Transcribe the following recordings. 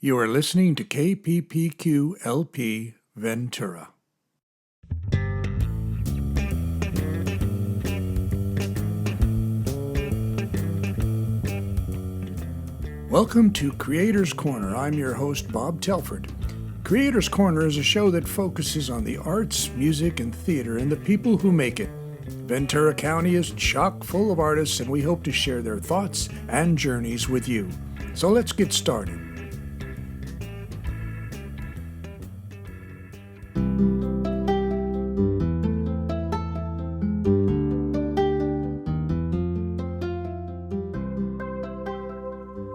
You are listening to KPPQ LP Ventura. Welcome to Creators Corner. I'm your host, Bob Telford. Creators Corner is a show that focuses on the arts, music, and theater and the people who make it. Ventura County is chock full of artists, and we hope to share their thoughts and journeys with you. So let's get started.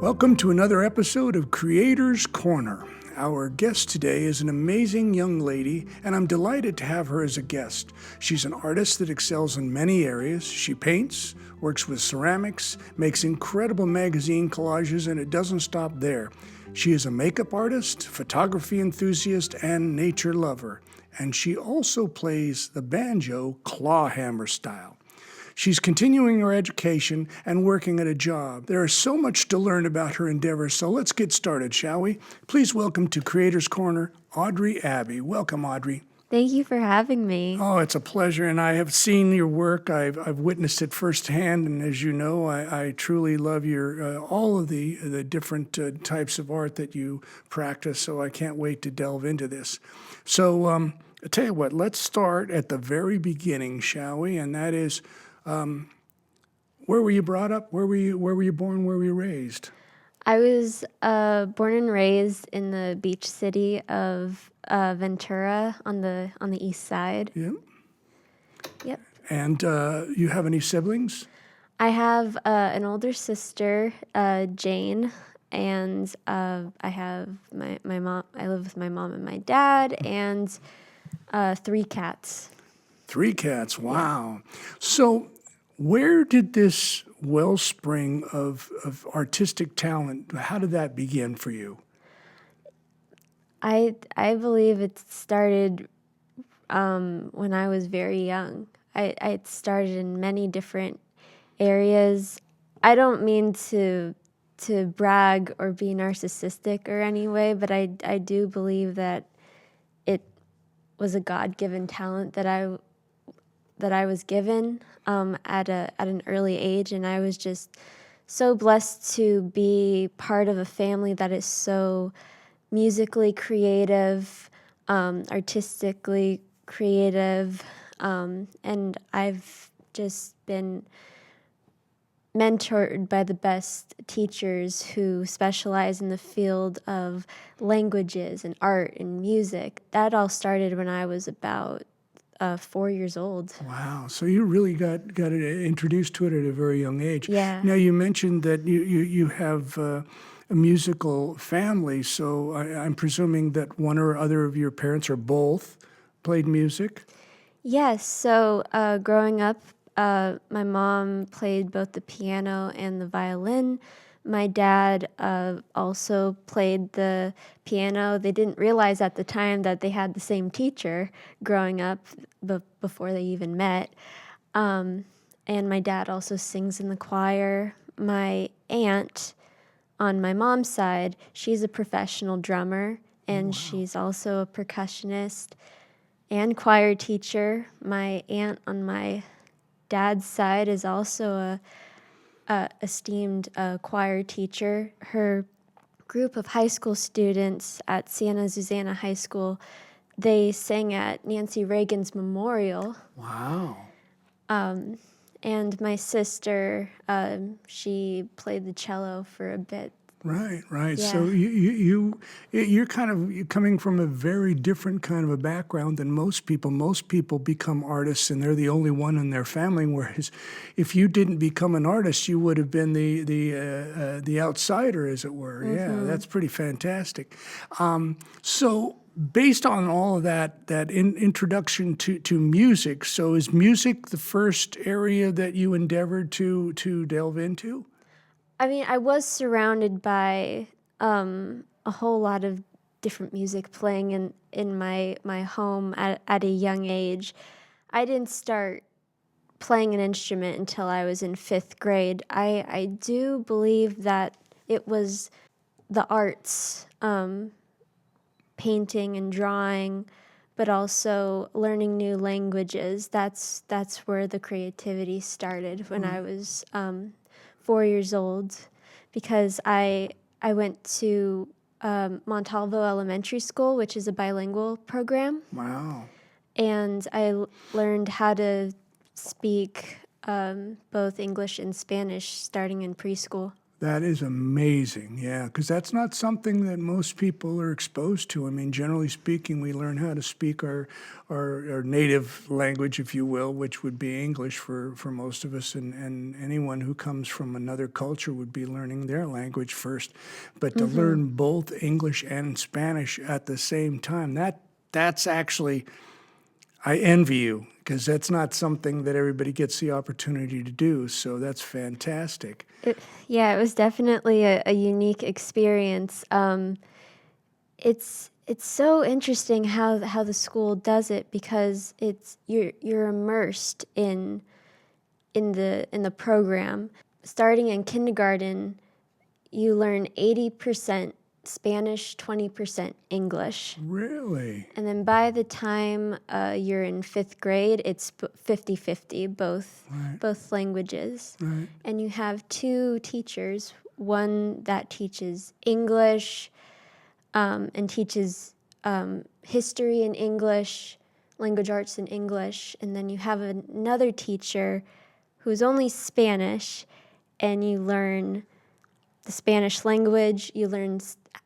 Welcome to another episode of Creators Corner. Our guest today is an amazing young lady, and I'm delighted to have her as a guest. She's an artist that excels in many areas. She paints, works with ceramics, makes incredible magazine collages, and it doesn't stop there. She is a makeup artist, photography enthusiast, and nature lover. And she also plays the banjo clawhammer style. She's continuing her education and working at a job. There is so much to learn about her endeavors, so let's get started, shall we? Please welcome to Creators Corner, Audrey Abbe. Welcome, Audrey. Thank you for having me. Oh, it's a pleasure, and I have seen your work. I've witnessed it firsthand, and as you know, I truly love your all of the different types of art that you practice, so I can't wait to delve into this. So I'll tell you what, let's start at the very beginning, shall we? And that is, where were you brought up? Where were you born? Where were you raised? I was born and raised in the beach city of Ventura on the east side. Yeah. Yep. And you have any siblings? I have an older sister, Jane, and I have my mom. I live with my mom and my dad, and 3 cats. 3 cats. Wow. Yeah. So, where did this wellspring of artistic talent, how did that begin for you? I believe it started when I was very young. I started in many different areas. I don't mean to brag or be narcissistic or any way, but I do believe that it was a God-given talent that I was given at an early age, and I was just so blessed to be part of a family that is so musically creative, artistically creative, and I've just been mentored by the best teachers who specialize in the field of languages and art and music. That all started when I was about 4 years old. Wow. So you really got introduced to it at a very young age. Yeah. Now, you mentioned that you have a musical family, so I'm presuming that one or other of your parents or both played music? Yes. So growing up, my mom played both the piano and the violin. My dad also played the piano. They didn't realize at the time that they had the same teacher growing up before they even met. And my dad also sings in the choir. My aunt on my mom's side, she's a professional drummer, and she's also a percussionist and choir teacher. My aunt on my dad's side is also a esteemed choir teacher. Her group of high school students at Santa Susana High School, they sang at Nancy Reagan's memorial. Wow. And my sister, she played the cello for a bit. Right. Yeah. So you're you're coming from a very different kind of a background than most people. Most people become artists, and they're the only one in their family. Whereas, if you didn't become an artist, you would have been the outsider, as it were. Mm-hmm. Yeah, that's pretty fantastic. So, based on all of that introduction to music, so is music the first area that you endeavored to delve into? I mean, I was surrounded by a whole lot of different music playing in my home at a young age. I didn't start playing an instrument until I was in 5th grade. I do believe that it was the arts, painting and drawing, but also learning new languages. That's where the creativity started when I was 4 years old, because I went to Montalvo Elementary School, which is a bilingual program. Wow. And I learned how to speak both English and Spanish starting in preschool. That is amazing, yeah, because that's not something that most people are exposed to. I mean, generally speaking, we learn how to speak our native language, if you will, which would be English for most of us, and anyone who comes from another culture would be learning their language first. But to learn both English and Spanish at the same time, that's actually, I envy you, because that's not something that everybody gets the opportunity to do, so that's fantastic. It was definitely a unique experience. It's so interesting how the school does it, because you're immersed in the program. Starting in kindergarten, you learn 80% Spanish, 20% English. Really? And then by the time you're in 5th grade, it's 50-50, both languages. Right. And you have 2 teachers, one that teaches English and teaches history in English, language arts in English, and then you have another teacher who's only Spanish, and you learn the Spanish language, you learn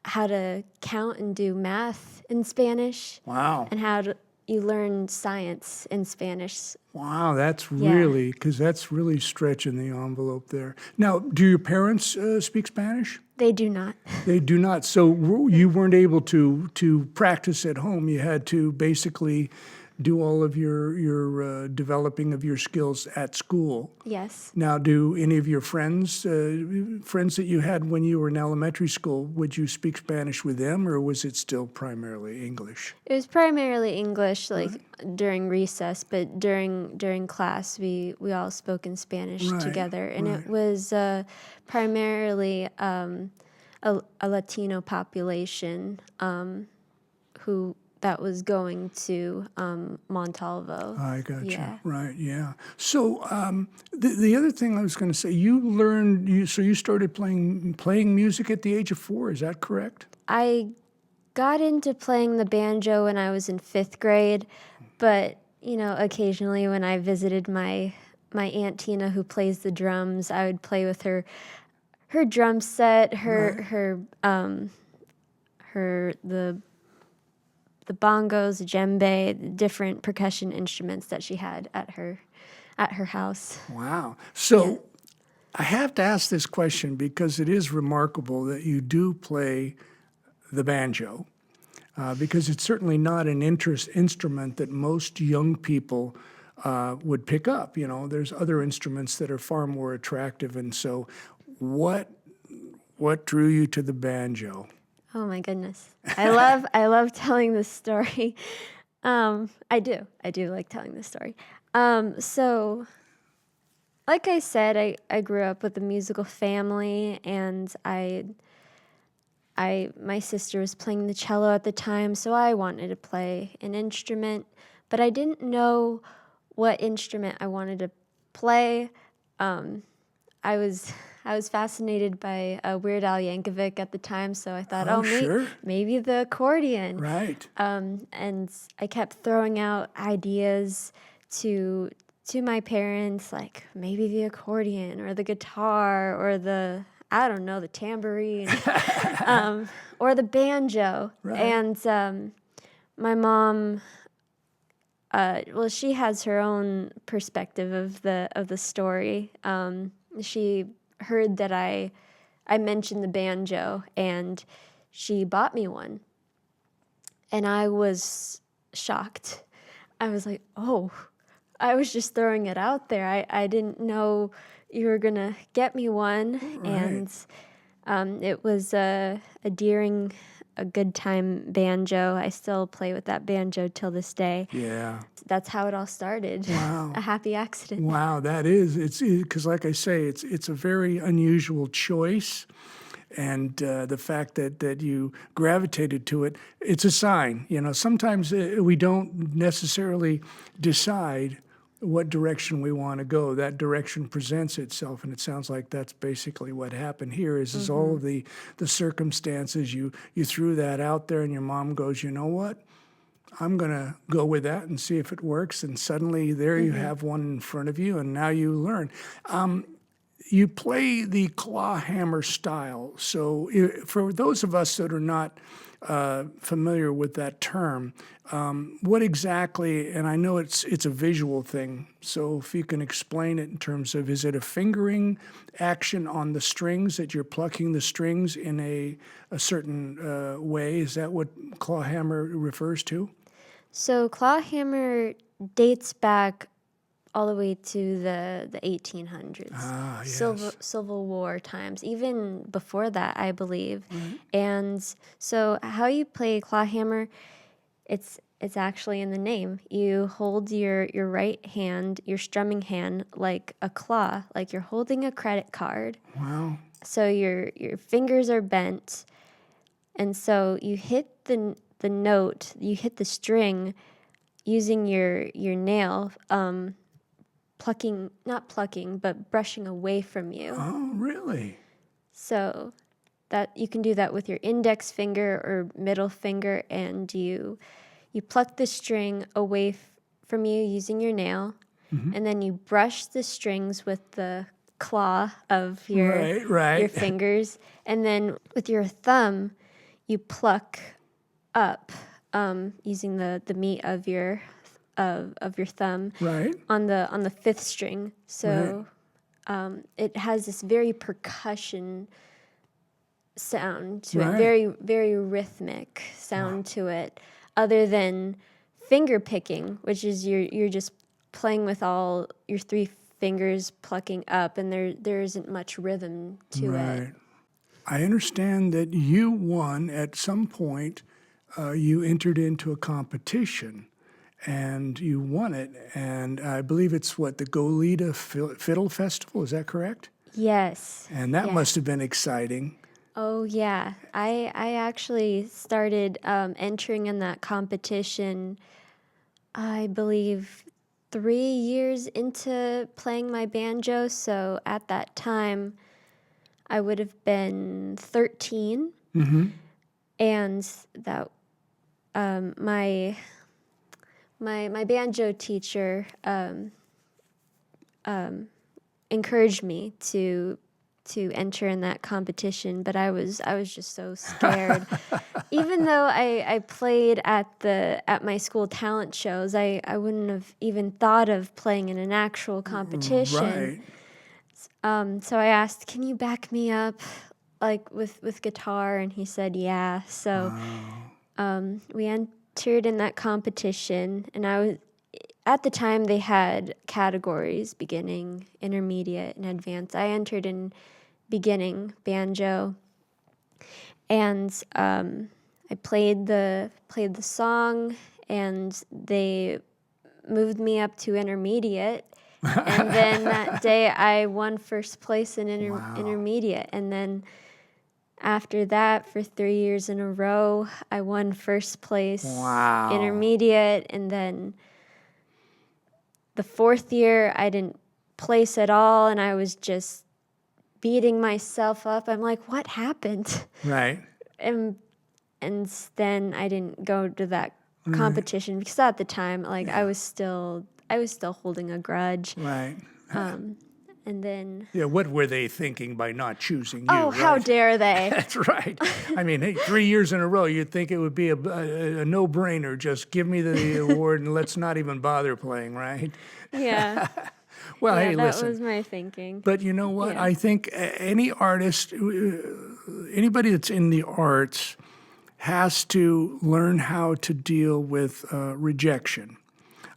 how to count and do math in Spanish. Wow. And you learn science in Spanish. Wow, that's really, because that's really stretching the envelope there. Now, do your parents speak Spanish? They do not. They do not. So you weren't able to practice at home. You had to basically do all of your developing of your skills at school. Yes. Now, do any of your friends that you had when you were in elementary school, would you speak Spanish with them, or was it still primarily English? It was primarily English, like during recess, but during class, we all spoke in Spanish together, and it was primarily a Latino population who that was going to Montalvo. I got you. Yeah. Right, yeah. So the other thing I was going to say, you started playing music at the age of 4, is that correct? I got into playing the banjo when I was in 5th grade, but occasionally when I visited my Aunt Tina, who plays the drums, I would play with her drum set, the bongos, the djembe, the different percussion instruments that she had at her house. Wow. So I have to ask this question because it is remarkable that you do play the banjo, because it's certainly not an instrument that most young people would pick up. There's other instruments that are far more attractive. And so what drew you to the banjo? Oh my goodness. I love telling this story. I do like telling this story. So like I said, I grew up with a musical family, and my sister was playing the cello at the time, so I wanted to play an instrument, but I didn't know what instrument I wanted to play. I was fascinated by Weird Al Yankovic at the time, so I thought, sure. maybe the accordion. Right. And I kept throwing out ideas to my parents, like maybe the accordion or the guitar or the tambourine, or the banjo. Right. And my mom, she has her own perspective of the story. She heard that I mentioned the banjo, and she bought me one. And I was shocked. I was like, oh, I was just throwing it out there. I didn't know you were going to get me one. Right. And it was a Deering, a good time banjo. I still play with that banjo till this day. Yeah. That's how it all started. Wow. A happy accident. Wow, that is. It's because, like I say, it's a very unusual choice. and the fact that you gravitated to it, it's a sign. Sometimes we don't necessarily decide what direction we want to go. That direction presents itself, and it sounds like that's basically what happened here. Is all of the circumstances, you threw that out there, and your mom goes, you know what? I'm going to go with that and see if it works. And suddenly there you have one in front of you, and now you learn. You play the claw hammer style. So for those of us that are not familiar with that term, what exactly, and I know it's a visual thing, so if you can explain it in terms of, is it a fingering action on the strings, that you're plucking the strings in a certain way? Is that what claw hammer refers to? So claw hammer dates back all the way to the 1800s, Yes. Civil War times, even before that, I believe. And so how you play claw hammer, it's actually in the name. You hold your right hand, your strumming hand, like a claw, like you're holding a credit card. Wow. So your fingers are bent, and so you hit the note, you hit the string using your nail, not plucking, but brushing away from you. Oh, really? So that you can do that with your index finger or middle finger, and you pluck the string away from you using your nail, and then you brush the strings with the claw of your Right. fingers, and then with your thumb you pluck up, using the meat of your thumb, Right. on the fifth string. So it has this very percussion sound to it, very, very rhythmic sound to it, other than finger picking, which is you're just playing with all your three fingers plucking up, and there isn't much rhythm to it. I understand that you won at some point. You entered into a competition, and you won it. And I believe it's the Goleta Fiddle Festival. Is that correct? Yes. And that must have been exciting. Oh, yeah. I actually started entering in that competition, I believe, 3 years into playing my banjo. So at that time, I would have been 13. And that my banjo teacher encouraged me to enter in that competition, but I was just so scared. Even though I played at my school talent shows, I wouldn't have even thought of playing in an actual competition. So I asked, "Can you back me up, like with guitar?" And he said, "Yeah." So we entered in that competition, and at the time they had categories: beginning, intermediate, and advanced. I entered in beginning banjo, and I played the song, and they moved me up to intermediate. And then that day I won first place in intermediate, and then after that, for 3 years in a row, I won first place intermediate, and then the fourth year I didn't place at all, and I was just beating myself up. I'm like, what happened? Right. And then I didn't go to that competition because at the time, I was still holding a grudge. Right. And then... Yeah, what were they thinking by not choosing you? Oh, how dare they? That's right. I mean, hey, 3 years in a row, you'd think it would be a no-brainer. Just give me the award and let's not even bother playing, right? Yeah. Well, yeah, hey, that listen. was my thinking. But you know what? Yeah. I think any artist, anybody that's in the arts has to learn how to deal with rejection.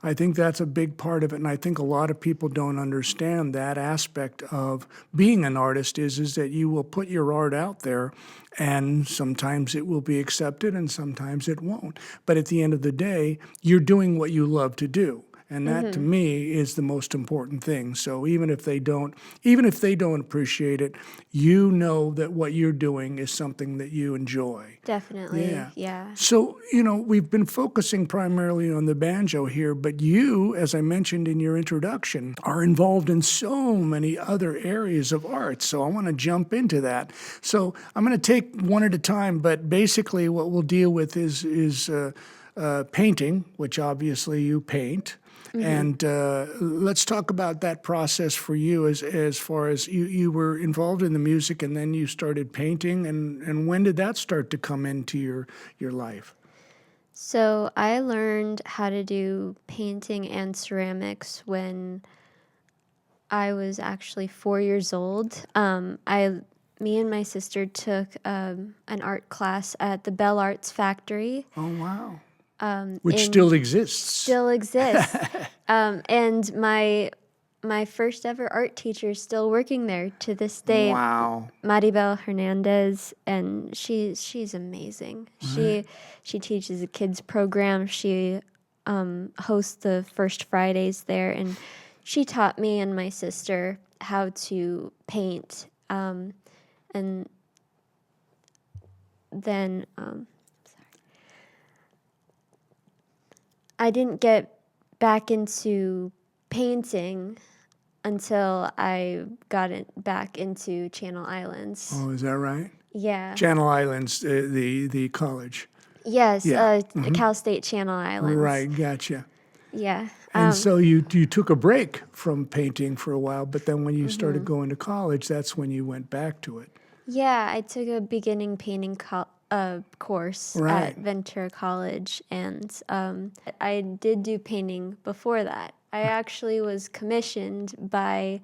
I think that's a big part of it, and I think a lot of people don't understand that aspect of being an artist is that you will put your art out there, and sometimes it will be accepted and sometimes it won't. But at the end of the day, you're doing what you love to do. And that to me is the most important thing. So even if they don't appreciate it, you know that what you're doing is something that you enjoy. Definitely. Yeah. So, we've been focusing primarily on the banjo here, but you, as I mentioned in your introduction, are involved in so many other areas of art. So I want to jump into that. So I'm going to take one at a time, but basically what we'll deal with is painting, which obviously you paint. And let's talk about that process for you as far as you were involved in the music and then you started painting. And when did that start to come into your life? So I learned how to do painting and ceramics when I was actually 4 years old. Me and my sister took an art class at the Bell Arts Factory. Oh, wow. Which still exists. Still exists. And my first ever art teacher is still working there to this day. Wow. Maribel Hernandez, and she's amazing. Right. She teaches a kids program. She hosts the First Fridays there, and she taught me and my sister how to paint. And then I didn't get back into painting until I got back into Channel Islands. Oh, is that right? Yeah. Channel Islands, the college. Yes, Cal State Channel Islands. Right, gotcha. Yeah. And so you took a break from painting for a while, but then when you started going to college, that's when you went back to it. Yeah, I took a beginning painting course at Ventura College, and I did do painting before that. I actually was commissioned by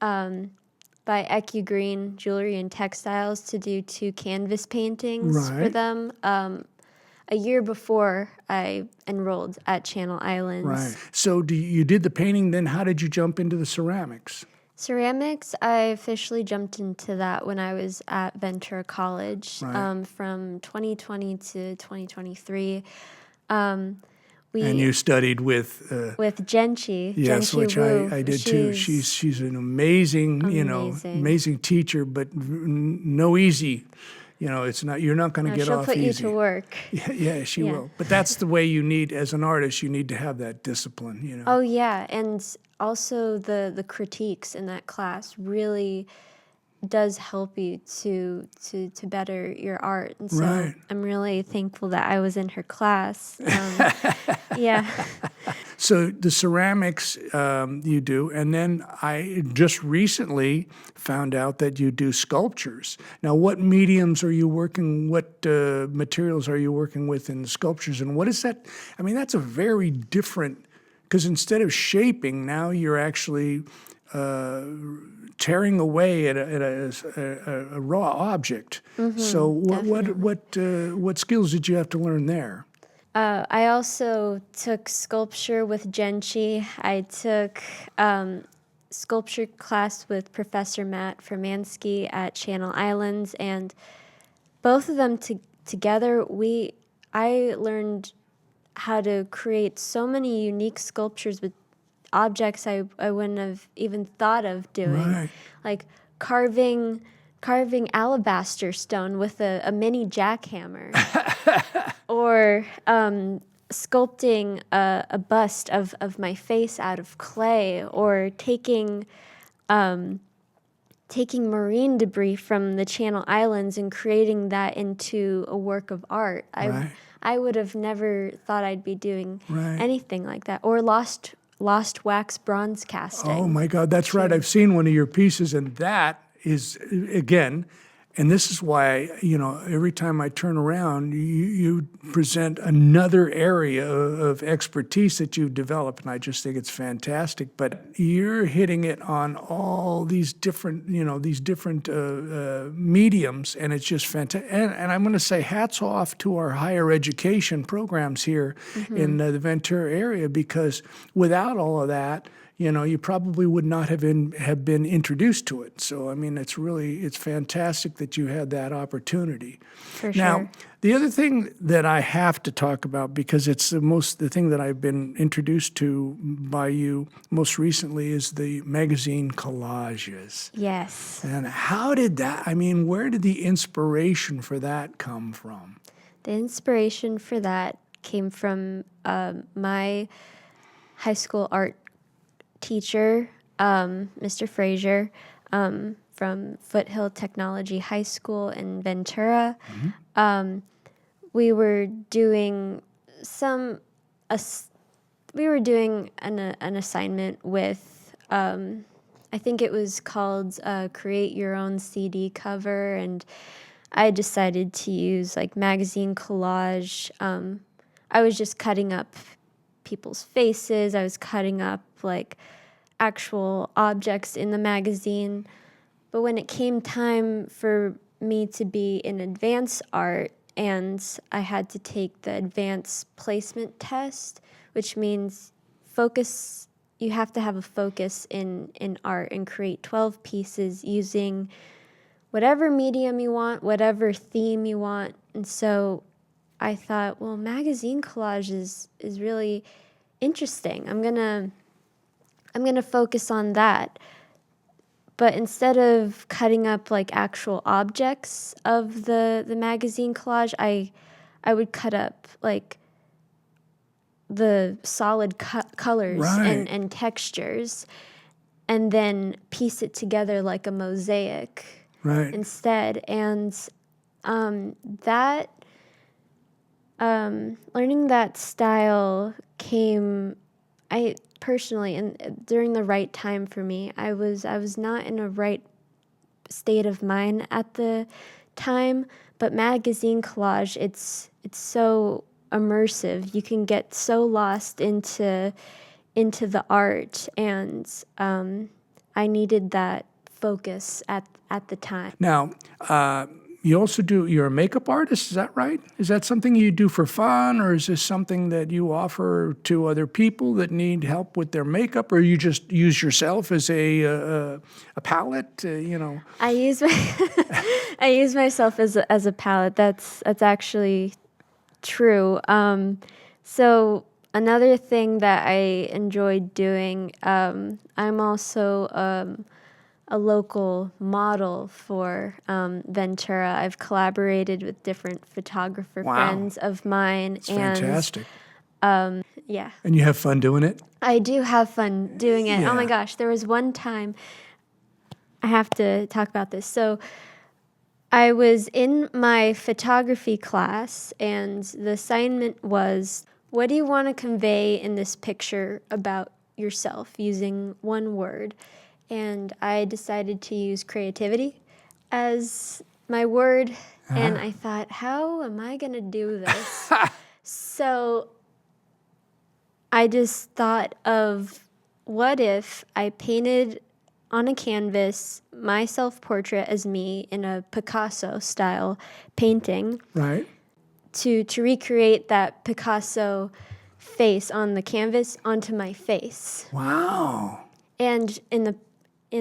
Ecu Green Jewelry and Textiles to do 2 canvas paintings for them a year before I enrolled at Channel Islands. Right. So you did the painting, then how did you jump into the ceramics? Ceramics, I officially jumped into that when I was at Ventura College from 2020 to 2023. And you studied with Genchi. Yes, Genchi which Wu. I did too. She's an amazing, amazing teacher, but no easy. It's not. You're not going to get off easy. She'll put you to work. Yeah, she will. But that's the way you need, as an artist, you need to have that discipline. Oh yeah, and also the critiques in that class really does help you to better your art, and so I'm really thankful that I was in her class. Yeah. So the ceramics you do, and then I just recently found out that you do sculptures. Now, what mediums are you working? What materials are you working with in the sculptures, and what is that? I mean, that's a very different. Because instead of shaping, now you're actually tearing away at a raw object. So what skills did you have to learn there? I also took sculpture with Genchi. I took sculpture class with Professor Matt Fermansky at Channel Islands, and both of them together, I learned how to create so many unique sculptures with objects I wouldn't have even thought of doing, like carving alabaster stone with a mini jackhammer, or sculpting a bust of my face out of clay, or taking marine debris from the Channel Islands and creating that into a work of art. I would have never thought I'd be doing anything like that. Or lost wax bronze casting. Oh my God, that's right. I've seen one of your pieces, and that is, again, and this is why, every time I turn around, you present another area of expertise that you've developed, and I just think it's fantastic. But you're hitting it on all these different, mediums, and it's just fantastic. And I'm going to say hats off to our higher education programs here in the Ventura area, because without all of that, you probably would not have been introduced to it. So, I mean, it's fantastic that you had that opportunity. For Now, sure. the other thing that I have to talk about, because it's the thing that I've been introduced to by you most recently, is the magazine collages. Yes. And where did the inspiration for that come from? The inspiration for that came from my high school art teacher, Mr. Frazier, from Foothill Technology High School in Ventura. We were doing an assignment with, I think it was called Create Your Own CD Cover, and I decided to use like magazine collage. I was just cutting up people's faces. I was cutting up like actual objects in the magazine. But when it came time for me to be in advanced art, and I had to take the advanced placement test, which means you have to have a focus in art and create 12 pieces using whatever medium you want, whatever theme you want. And so I thought, well, magazine collage is really interesting. I'm gonna focus on that. But instead of cutting up like actual objects of the magazine collage, I would cut up like the solid colors Right. and textures, and then piece it together like a mosaic Right. instead. And that learning that style came, I personally, and during the right time for me. I was not in a right state of mind at the time, but magazine collage, it's so immersive. You can get so lost into the art, and I needed that focus at the time. Now, you're a makeup artist, is that right? Is that something you do for fun, or is this something that you offer to other people that need help with their makeup, or you just use yourself as a palette, I use I use myself as a palette. That's actually true. So another thing that I enjoyed doing, I'm also a local model for Ventura. I've collaborated with different photographer Wow. friends of mine. It's fantastic. Yeah, And you have fun doing it? I do have fun doing it. Oh my Yeah. gosh, there was one time, I have to talk about this. So I was in my photography class, and the assignment was, what do you want to convey in this picture about yourself using one word? And I decided to use creativity as my word. And I thought, how am I going to do this? So I just thought of, what if I painted on a canvas my self-portrait as me in a Picasso style painting, Right. to recreate that Picasso face on the canvas onto my face. Wow. And in the I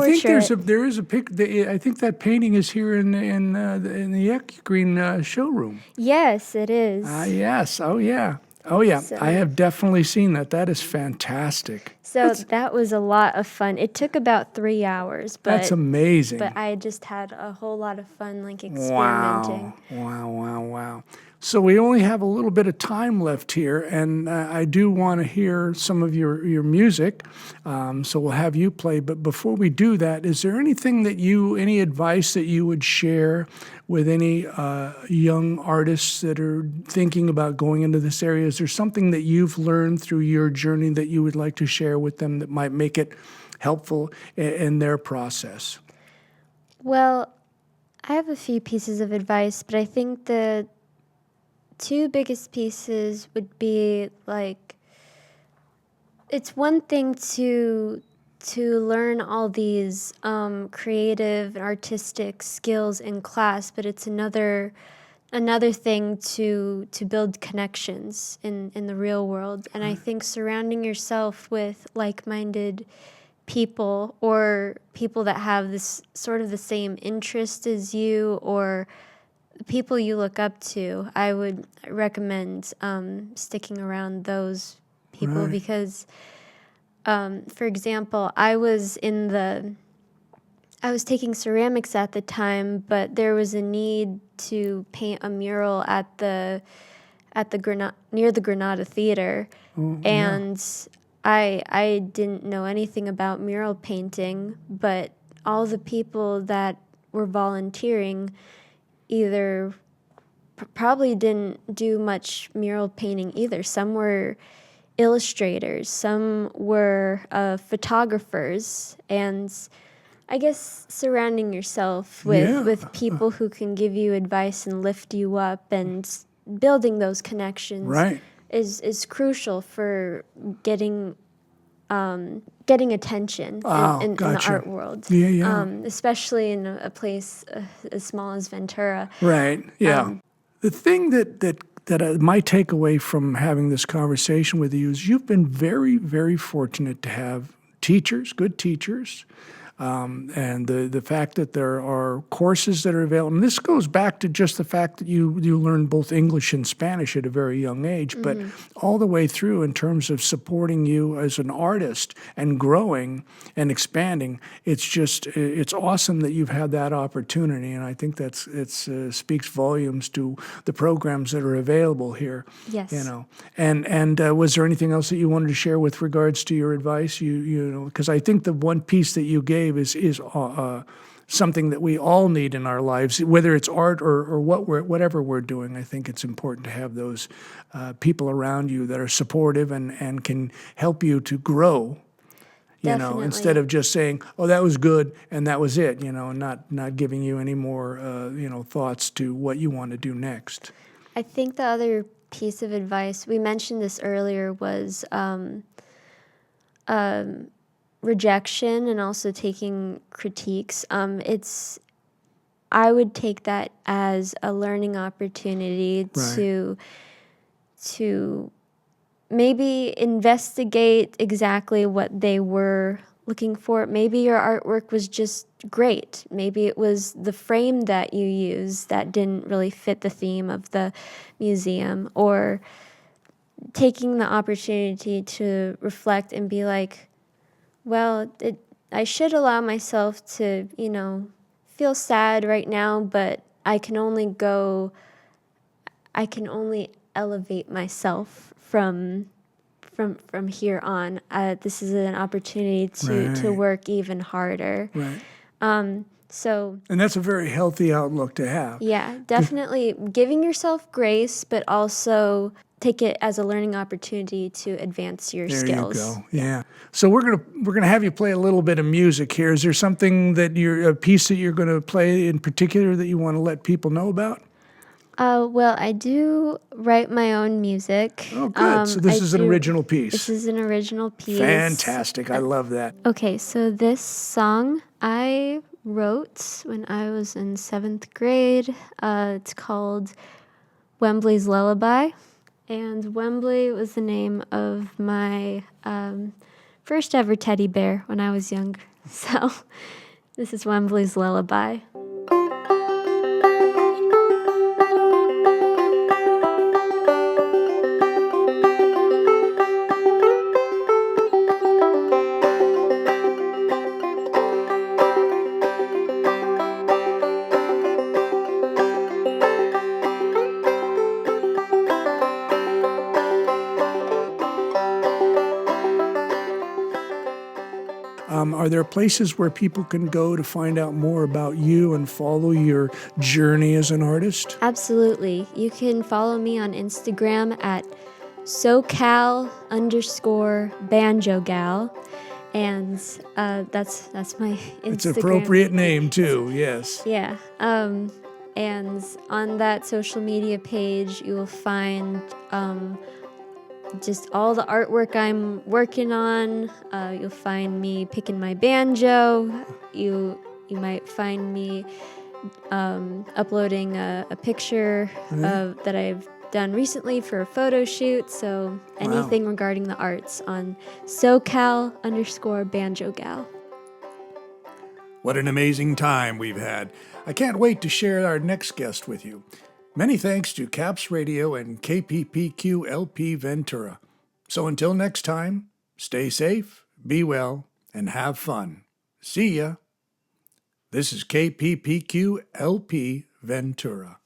think portrait, there is a pic. I think that painting is here in the Eck Green showroom. yes, it is. Yes. Oh yeah. Oh yeah. So- I have definitely seen that. That is fantastic. So that was a lot of fun. It took about 3 hours, That's amazing. but I just had a whole lot of fun, like Wow. experimenting. Wow. So we only have a little bit of time left here, and I do want to hear some of your music. So we'll have you play. But before we do that, is there any advice that you would share with any young artists that are thinking about going into this area? Is there something that you've learned through your journey that you would like to share with them that might make it helpful in their process? Well, I have a few pieces of advice, but I think the two biggest pieces would be, like, it's one thing to learn all these creative and artistic skills in class, but it's another another thing to build connections in the real world. And I think surrounding yourself with like-minded people, or people that have this sort of the same interest as you, or people you look up to, I would recommend sticking around those people. Right. Because, for example, I was taking ceramics at the time, but there was a need to paint a mural near the Granada Theater, and I didn't know anything about mural painting, but all the people that were volunteering either probably didn't do much mural painting either. Some were illustrators, some were photographers, and I guess surrounding yourself with people who can give you advice and lift you up, and building those connections Right. is crucial for getting attention in the Gotcha. art world. Yeah. Especially in a place as small as Ventura. Right. Yeah. The thing that my takeaway from having this conversation with you is you've been very, very fortunate to have teachers, good teachers, and the fact that there are courses that are available. And this goes back to just the fact that you learned both English and Spanish at a very young age, but all the way through in terms of supporting you as an artist and growing and expanding. It's awesome that you've had that opportunity, and I think it speaks volumes to the programs that are available here. Yes. And was there anything else that you wanted to share with regards to your advice? Because I think the one piece that you gave is something that we all need in our lives, whether it's art or whatever we're doing. I think it's important to have those people around you that are supportive and can help you to grow. Definitely. Instead of just saying, "Oh, that was good," and that was it. And not giving you any more thoughts to what you want to do next. I think the other piece of advice, we mentioned this earlier, was rejection and also taking critiques. I would take that as a learning opportunity Right. to maybe investigate exactly what they were looking for. Maybe your artwork was just great. Maybe it was the frame that you used that didn't really fit the theme of the museum, or taking the opportunity to reflect and be like, well, I should allow myself to, feel sad right now, but I can only elevate myself from here on. This is an opportunity to Right. work even harder. Right. So And that's a very healthy outlook to have. yeah, definitely giving yourself grace, but also take it as a learning opportunity to advance your There skills. you go. Yeah. So we're gonna have you play a little bit of music here. Is there something a piece that you're gonna play in particular that you want to let people know about? Well, I do write my own music. Oh, good. So this is an original piece. This is an original piece. Fantastic. I love that. Okay, so this song I wrote when I was in 7th grade. It's called Wembley's Lullaby. And Wembley was the name of my first ever teddy bear when I was young. So this is Wembley's Lullaby. Are there places where people can go to find out more about you and follow your journey as an artist? Absolutely. You can follow me on Instagram at SoCal_banjogal. And that's my Instagram. It's an appropriate name too, yes. Yeah. And on that social media page, you will find just all the artwork I'm working on. You'll find me picking my banjo. You might find me uploading a picture that I've done recently for a photo shoot. So anything regarding the arts on SoCal_BanjoGal. What an amazing time we've had. I can't wait to share our next guest with you. Many thanks to Caps Radio and KPPQ LP Ventura. So until next time, stay safe, be well, and have fun. See ya. This is KPPQ LP Ventura.